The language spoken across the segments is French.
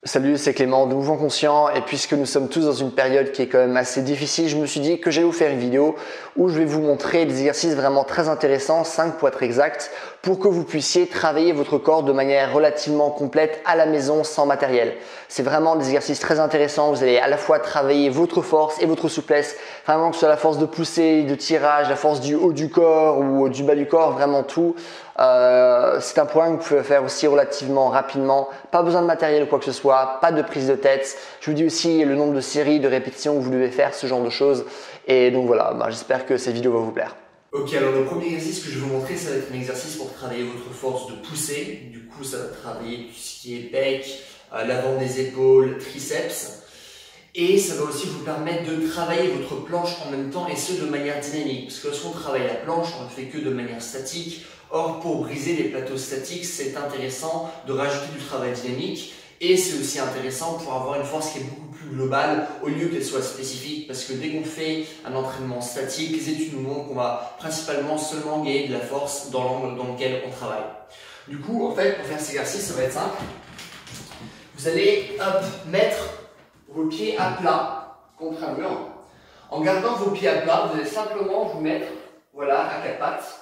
Salut, c'est Clément de Mouvement Conscient et puisque nous sommes tous dans une période qui est quand même assez difficile, je me suis dit que j'allais vous faire une vidéo où je vais vous montrer des exercices vraiment très intéressants, 5 pour être exact, pour que vous puissiez travailler votre corps de manière relativement complète à la maison sans matériel. C'est vraiment des exercices très intéressants, vous allez à la fois travailler votre force et votre souplesse, vraiment que ce soit la force de pousser, de tirage, la force du haut du corps ou du bas du corps, vraiment tout. C'est un point que vous pouvez faire aussi relativement rapidement, pas besoin de matériel ou quoi que ce soit, pas de prise de tête. Je vous dis aussi le nombre de séries, de répétitions que vous devez faire, ce genre de choses. Et donc voilà, j'espère que cette vidéo va vous plaire. Ok, alors le premier exercice que je vais vous montrer, ça va être un exercice pour travailler votre force de poussée. Du coup, ça va travailler tout ce qui est pec, l'avant des épaules, triceps. Et ça va aussi vous permettre de travailler votre planche en même temps et ce de manière dynamique. Parce que lorsqu'on travaille la planche, on ne fait que de manière statique. Or, pour briser les plateaux statiques, c'est intéressant de rajouter du travail dynamique. Et c'est aussi intéressant pour avoir une force qui est beaucoup plus globale au lieu qu'elle soit spécifique. Parce que dès qu'on fait un entraînement statique, les études nous montrent qu'on va principalement seulement gagner de la force dans l'angle dans lequel on travaille. Du coup, en fait, pour faire cet exercice, ça va être simple. Vous allez mettre vos pieds à plat contre un mur. En gardant vos pieds à plat, vous allez simplement vous mettre voilà, à quatre pattes.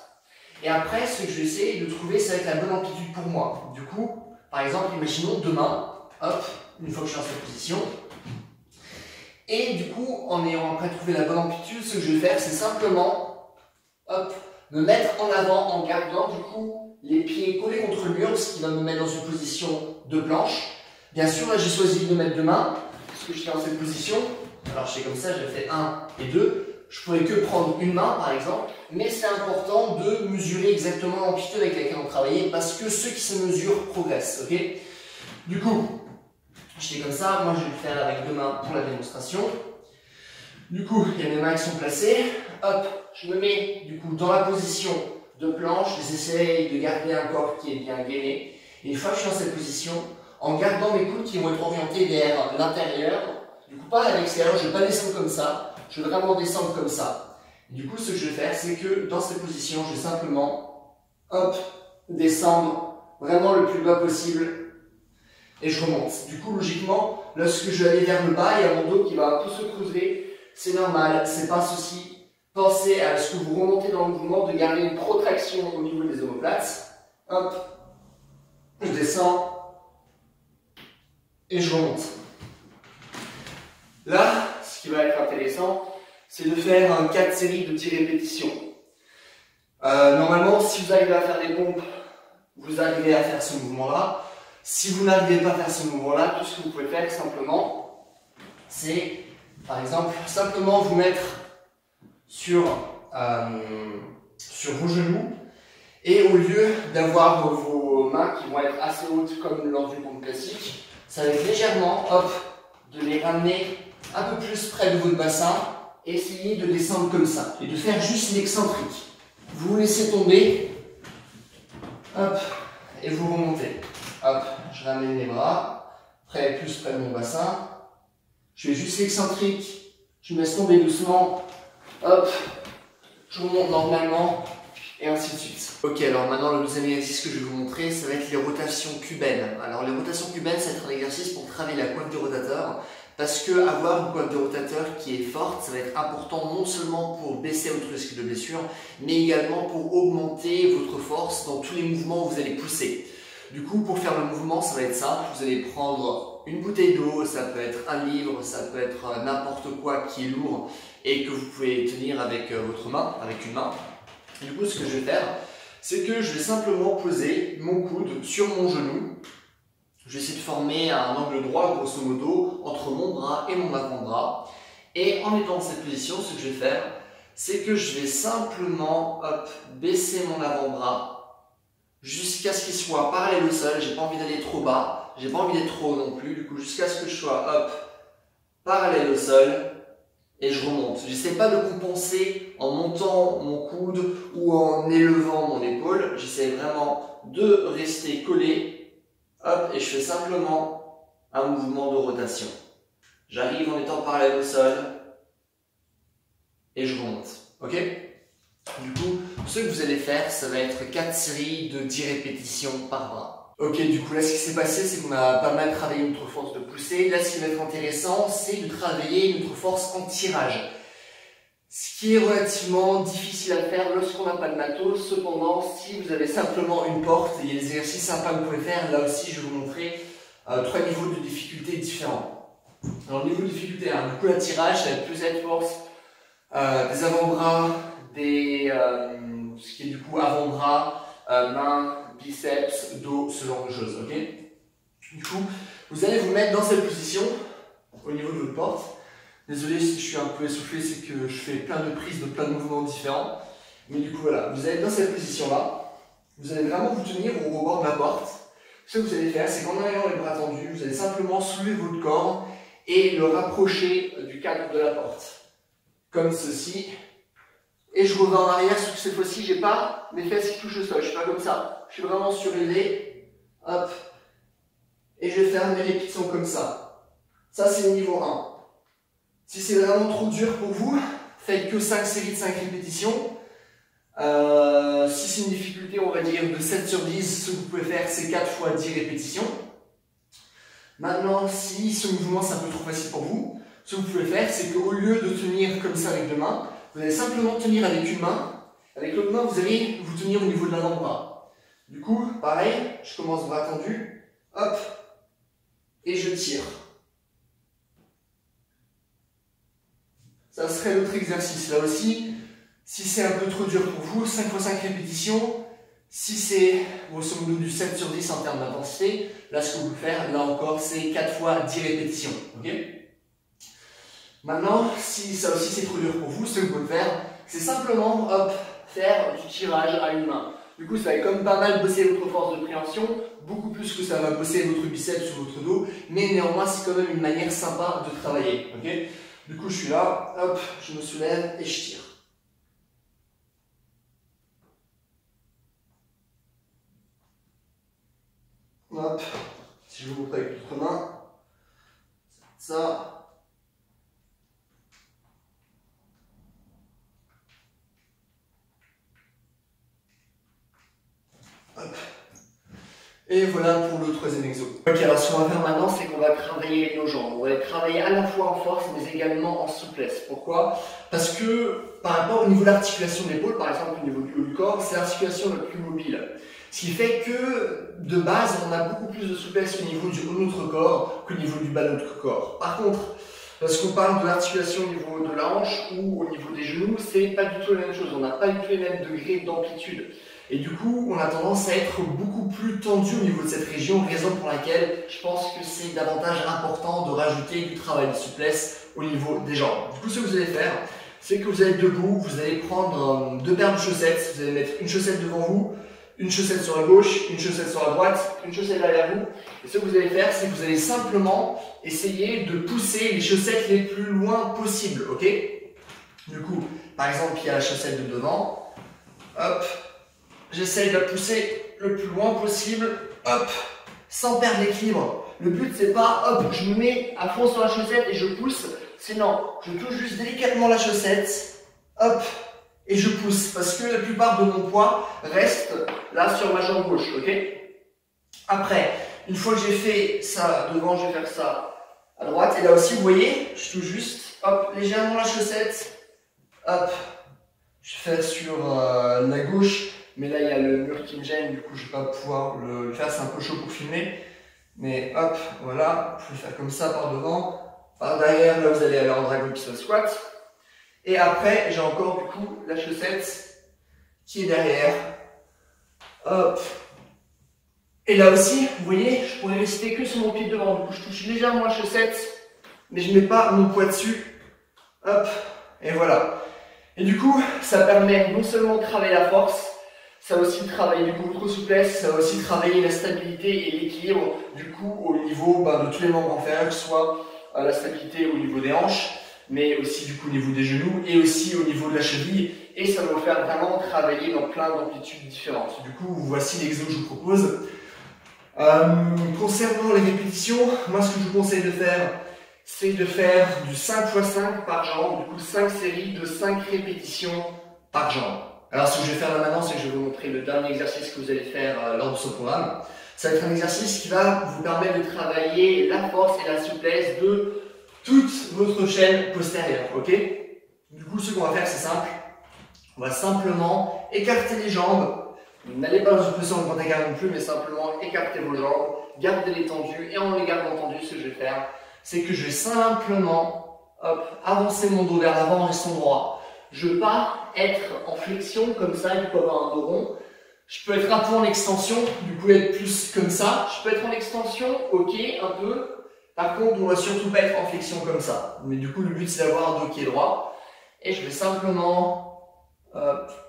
Et après, ce que je vais essayer de trouver, ça va être la bonne amplitude pour moi. Du coup, par exemple, imaginons demain, hop, une fois que je suis dans cette position. Et du coup, en ayant après trouvé la bonne amplitude, ce que je vais faire, c'est simplement, hop, me mettre en avant en gardant du coup les pieds collés contre le mur, ce qui va me mettre dans une position de planche. Bien sûr, là, j'ai choisi de me mettre deux mains, parce que j'étais dans cette position. Alors, je fais comme ça, j'ai fait 1 et 2. Je pourrais que prendre une main, par exemple, mais c'est important de mesurer exactement l'amplitude avec laquelle on travaille, parce que ceux qui se mesurent progressent, ok? Du coup, j'étais comme ça, moi je vais le faire avec deux mains pour la démonstration. Du coup, il y a mes mains qui sont placées. Hop, je me mets du coup dans la position de planche, j'essaye de garder un corps qui est bien gainé. Et une fois que je suis dans cette position, en gardant mes coudes qui vont être orientés vers l'intérieur, du coup pas à l'extérieur, je ne vais pas descendre comme ça, je vais vraiment descendre comme ça. Et du coup, ce que je vais faire, c'est que dans cette position, je vais simplement, hop, descendre vraiment le plus bas possible et je remonte. Du coup, logiquement, lorsque je vais aller vers le bas, il y a mon dos qui va un peu se creuser. C'est normal, c'est pas ceci. Pensez à ce que vous remontez dans le mouvement, de garder une protraction au niveau des omoplates. Hop, je descends et je remonte. Là, ce qui va être intéressant, c'est de faire 4 séries de 10 répétitions. Normalement, si vous arrivez à faire des pompes, vous arrivez à faire ce mouvement-là. Si vous n'arrivez pas à faire ce mouvement-là, tout ce que vous pouvez faire simplement, c'est, par exemple, simplement vous mettre sur vos genoux et au lieu d'avoir vos mains qui vont être assez hautes comme lors d'une pompe classique, ça va être légèrement, hop, de les ramener un peu plus près de votre bassin et essayer de descendre comme ça et de faire juste l'excentrique. Vous laissez tomber, hop, et vous remontez. Hop, je ramène les bras, plus près de mon bassin. Je fais juste l'excentrique, je me laisse tomber doucement, hop, je remonte normalement, et ainsi de suite. Ok, alors maintenant le deuxième exercice que je vais vous montrer, ça va être les rotations cubaines. Alors les rotations cubaines, ça va être un exercice pour travailler la coiffe du rotateur, parce que avoir une coiffe de rotateur qui est forte, ça va être important non seulement pour baisser votre risque de blessure, mais également pour augmenter votre force dans tous les mouvements où vous allez pousser. Du coup, pour faire le mouvement, ça va être simple. Vous allez prendre une bouteille d'eau, ça peut être un livre, ça peut être n'importe quoi qui est lourd et que vous pouvez tenir avec votre main, avec une main. Du coup, ce que je vais faire, c'est que je vais simplement poser mon coude sur mon genou. Je vais essayer de former un angle droit, grosso modo, entre mon bras et mon avant-bras. Et en étant dans cette position, ce que je vais faire, c'est que je vais simplement baisser mon avant-bras jusqu'à ce qu'il soit parallèle au sol. J'ai pas envie d'aller trop bas, j'ai pas envie d'être trop haut non plus. Du coup, jusqu'à ce que je sois parallèle au sol et je remonte. J'essaie pas de compenser en montant mon coude ou en élevant mon épaule. J'essaie vraiment de rester collé. Hop, et je fais simplement un mouvement de rotation. J'arrive en étant parallèle au sol et je remonte. Ok? Du coup, ce que vous allez faire, ça va être 4 séries de 10 répétitions par bras. Ok, du coup là ce qui s'est passé c'est qu'on a pas mal travaillé notre force de poussée. Là ce qui va être intéressant c'est de travailler notre force en tirage. Ce qui est relativement difficile à faire lorsqu'on n'a pas de matos. Cependant, si vous avez simplement une porte, il y a des exercices sympas que vous pouvez faire. Là aussi je vais vous montrer 3 niveaux de difficulté différents. Alors niveau de difficulté 1, du coup la tirage ça va être plus être force des avant-bras, ce qui est du coup avant-bras, mains, biceps, dos, ce genre de choses, ok? Du coup, vous allez vous mettre dans cette position, au niveau de votre porte. Désolé si je suis un peu essoufflé, c'est que je fais plein de prises de plein de mouvements différents. Mais du coup, voilà, vous allez être dans cette position-là. Vous allez vraiment vous tenir au rebord de la porte. Ce que vous allez faire, c'est qu'en ayant les bras tendus, vous allez simplement soulever votre corps et le rapprocher du cadre de la porte. Comme ceci. Et je reviens en arrière, sauf que cette fois-ci, j'ai pas mes fesses qui touchent le sol. Je suis pas comme ça. Je suis vraiment surélevé. Hop. Et je vais faire mes répétitions comme ça. Ça, c'est le niveau 1. Si c'est vraiment trop dur pour vous, faites que 5 séries de 5 répétitions. Si c'est une difficulté, on va dire de 7 sur 10, ce que vous pouvez faire, c'est 4 fois 10 répétitions. Maintenant, si ce mouvement, c'est un peu trop facile pour vous, ce que vous pouvez faire, c'est qu'au lieu de tenir comme ça avec deux mains, vous allez simplement tenir avec une main. Avec l'autre main, vous allez vous tenir au niveau de l'avant-bras. Du coup, pareil, je commence bras tendu, hop, et je tire. Ça serait l'autre exercice. Là aussi, si c'est un peu trop dur pour vous, 5 x 5 répétitions. Si c'est grosso modo du 7 sur 10 en termes d'intensité, là ce que vous pouvez faire, là encore, c'est 4 fois 10 répétitions. Okay. Maintenant, si ça aussi c'est trop dur pour vous, ce que vous pouvez faire, c'est simplement hop, faire du tirage à une main. Du coup, ça va comme pas mal bosser votre force de préhension, beaucoup plus que ça va bosser votre biceps ou votre dos, mais néanmoins, c'est quand même une manière sympa de travailler. Okay. Du coup, je suis là, hop, je me soulève et je tire. Hop, si je vous montre avec l'autre main, ça. Hop. Et voilà pour le troisième exo. Ok, alors ce qu'on va faire maintenant, c'est qu'on va travailler nos jambes. On va les travailler à la fois en force, mais également en souplesse. Pourquoi? Parce que par rapport au niveau de l'articulation de l'épaule, par exemple au niveau du haut du corps, c'est l'articulation la plus mobile. Ce qui fait que, de base, on a beaucoup plus de souplesse au niveau du haut de notre corps qu'au niveau du bas de notre corps. Par contre, lorsqu'on parle de l'articulation au niveau de la hanche ou au niveau des genoux, c'est pas du tout la même chose. On n'a pas du tout les mêmes degrés d'amplitude. Et du coup, on a tendance à être beaucoup plus tendu au niveau de cette région, raison pour laquelle je pense que c'est davantage important de rajouter du travail de souplesse au niveau des jambes. Du coup, ce que vous allez faire, c'est que vous allez être debout, vous allez prendre deux paires de chaussettes, vous allez mettre une chaussette devant vous, une chaussette sur la gauche, une chaussette sur la droite, une chaussette derrière vous. Et ce que vous allez faire, c'est que vous allez simplement essayer de pousser les chaussettes les plus loin possible, ok? Du coup, par exemple, il y a la chaussette de devant, hop, j'essaye de la pousser le plus loin possible, hop, sans perdre l'équilibre. Le but, c'est pas, hop, je me mets à fond sur la chaussette et je pousse, c'est non, je touche juste délicatement la chaussette, hop, et je pousse, parce que la plupart de mon poids reste là sur ma jambe gauche, ok? Après, une fois que j'ai fait ça devant, je vais faire ça à droite, et là aussi, vous voyez, je touche juste, hop, légèrement la chaussette, hop, je vais faire sur la gauche, mais là, il y a le mur qui me gêne, du coup, je ne vais pas pouvoir le faire, c'est un peu chaud pour filmer. Mais hop, voilà, je vais faire comme ça par devant. Par derrière, là, vous allez aller en dragon pistol squat. Et après, j'ai encore, du coup, la chaussette qui est derrière. Hop. Et là aussi, vous voyez, je pourrais rester que sur mon pied devant. Du coup, je touche légèrement la chaussette, mais je ne mets pas mon poids dessus. Hop, et voilà. Et du coup, ça permet non seulement de travailler la force, ça va aussi travailler du coup votre souplesse, ça va aussi travailler la stabilité et l'équilibre du coup au niveau de tous les membres inférieurs, que ce soit la stabilité au niveau des hanches, mais aussi du coup au niveau des genoux et aussi au niveau de la cheville. Et ça va vous faire vraiment travailler dans plein d'amplitudes différentes. Du coup, voici l'exo que je vous propose. Concernant les répétitions, moi ce que je vous conseille de faire, c'est de faire du 5 x 5 par jambe, du coup 5 séries de 5 répétitions par jambe. Alors ce que je vais faire là maintenant, c'est que je vais vous montrer le dernier exercice que vous allez faire lors de ce programme. Ça va être un exercice qui va vous permettre de travailler la force et la souplesse de toute votre chaîne postérieure, ok? Du coup, ce qu'on va faire, c'est simple. On va simplement écarter les jambes. N'allez pas dans une position de grand écart non plus, mais simplement écarter vos jambes, gardez-les tendues, et en les gardant tendues, ce que je vais faire, c'est que je vais simplement avancer mon dos vers l'avant en restant droit. Je ne veux pas être en flexion comme ça, il peut avoir un dos rond. Je peux être un peu en extension, du coup être plus comme ça. Je peux être en extension, ok, un peu. Par contre, on ne va surtout pas être en flexion comme ça. Mais du coup, le but c'est d'avoir un dos qui est droit. Et je vais simplement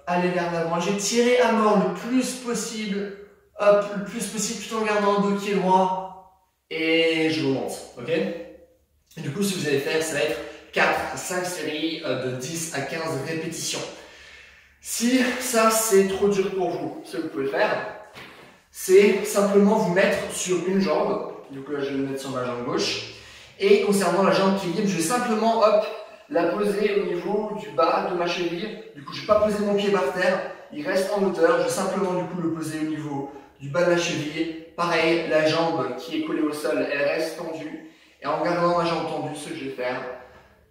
aller vers l'avant. Je vais tirer à mort le plus possible, le plus possible tout en gardant un dos qui est droit. Et je remonte, ok? Et du coup, ce que vous allez faire, ça va être 4 à 5 séries de 10 à 15 répétitions. Si ça c'est trop dur pour vous, ce que vous pouvez faire, c'est simplement vous mettre sur une jambe. Du coup là je vais me mettre sur ma jambe gauche. Et concernant la jambe qui est libre, je vais simplement la poser au niveau du bas de ma cheville. Du coup je ne vais pas poser mon pied par terre, il reste en hauteur. Je vais simplement du coup le poser au niveau du bas de la cheville. Pareil, la jambe qui est collée au sol, elle reste tendue. Et en gardant ma jambe tendue, ce que je vais faire,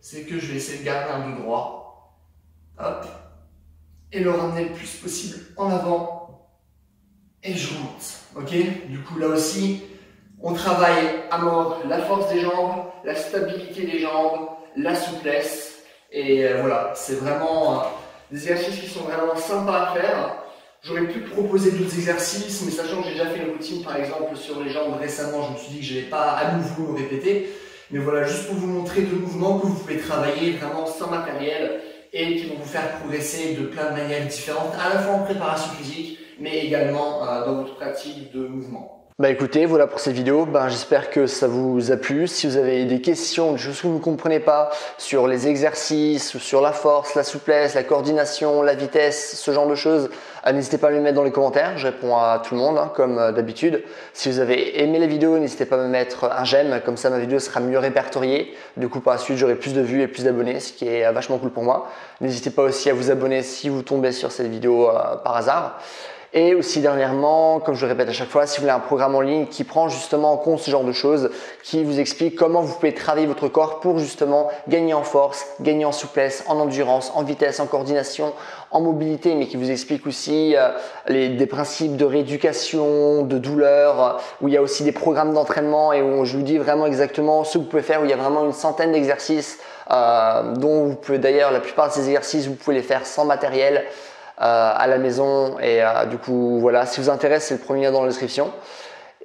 c'est que je vais essayer de garder un dos droit. Hop. Et le ramener le plus possible en avant. Et je remonte. Ok? Du coup, là aussi, on travaille à mort la force des jambes, la stabilité des jambes, la souplesse. Et voilà, c'est vraiment des exercices qui sont vraiment sympas à faire. J'aurais pu proposer d'autres exercices, mais sachant que j'ai déjà fait une routine, par exemple, sur les jambes récemment, je me suis dit que je n'allais pas à nouveau me répéter. Mais voilà, juste pour vous montrer deux mouvements que vous pouvez travailler vraiment sans matériel et qui vont vous faire progresser de plein de manières différentes, à la fois en préparation physique, mais également dans votre pratique de mouvement. Bah écoutez, voilà pour cette vidéo, j'espère que ça vous a plu. Si vous avez des questions, des choses que vous ne comprenez pas sur les exercices, sur la force, la souplesse, la coordination, la vitesse, ce genre de choses, n'hésitez pas à me les mettre dans les commentaires, je réponds à tout le monde comme d'habitude. Si vous avez aimé la vidéo, n'hésitez pas à me mettre un j'aime, comme ça ma vidéo sera mieux répertoriée. Du coup par la suite j'aurai plus de vues et plus d'abonnés, ce qui est vachement cool pour moi. N'hésitez pas aussi à vous abonner si vous tombez sur cette vidéo par hasard. Et aussi dernièrement, comme je le répète à chaque fois, si vous voulez un programme en ligne qui prend justement en compte ce genre de choses, qui vous explique comment vous pouvez travailler votre corps pour justement gagner en force, gagner en souplesse, en endurance, en vitesse, en coordination, en mobilité, mais qui vous explique aussi des principes de rééducation, de douleur, où il y a aussi des programmes d'entraînement et où je vous dis vraiment exactement ce que vous pouvez faire, où il y a vraiment une centaine d'exercices dont vous pouvez d'ailleurs, la plupart de ces exercices, vous pouvez les faire sans matériel. À la maison et du coup voilà, si vous intéresse, c'est le premier lien dans la description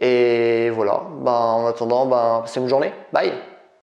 et voilà, en attendant, passez une bonne journée, bye.